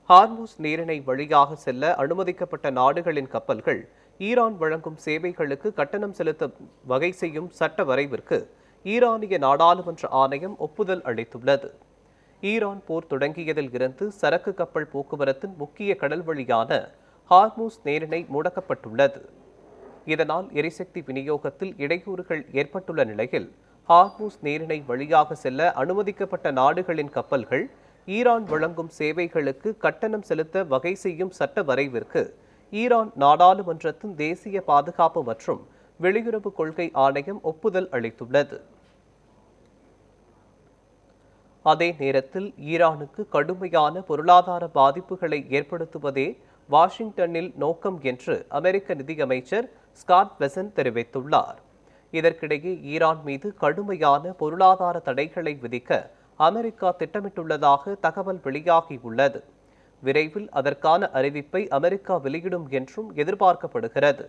Hormuz நீரிணை வழியாக செல்ல அனுமதிக்கப்பட்ட நாடுகளின் கப்பல்கள் ஈரான் வழங்கும் சேவைகளுக்கு கட்டணம் செலுத்த வகை செய்யும் சட்ட வரைவிற்கு ஈரானிய நாடாளுமன்ற ஆணையம் ஒப்புதல் அளித்துள்ளது. ஈரான் போர் தொடங்கியதில் இருந்து சரக்கு கப்பல் போக்குவரத்தின் முக்கிய கடல் வழியான ஹார்முஸ் நீரிணை முடக்கப்பட்டுள்ளது. இதனால் எரிசக்தி விநியோகத்தில் இடையூறுகள் ஏற்பட்டுள்ள நிலையில் ஹார்முஸ் நீரிணை வழியாக செல்ல அனுமதிக்கப்பட்ட நாடுகளின் கப்பல்கள் ஈரான் வழங்கும் சேவைகளுக்கு கட்டணம் செலுத்த வகை செய்யும் சட்ட வரைவிற்கு ஈரான் நாடாளுமன்றத்தின் தேசிய பாதுகாப்பு மற்றும் வெளியுறவு கொள்கை ஆணையம் ஒப்புதல் அளித்துள்ளது. அதே நேரத்தில் ஈரானுக்கு கடுமையான பொருளாதார பாதிப்புகளை ஏற்படுத்துவதே வாஷிங்டனில் நோக்கம் என்று அமெரிக்க நிதியமைச்சர் ஸ்காட் பெசன்ட் தெரிவித்துள்ளார். இதற்கிடையே ஈரான் மீது கடுமையான பொருளாதார தடைகளை விதிக்க அமெரிக்கா திட்டமிட்டுள்ளதாக தகவல் வெளியாகியுள்ளது. விரைவில் அதற்கான அறிவிப்பை அமெரிக்கா வெளியிடும் என்றும் எதிர்பார்க்கப்படுகிறது.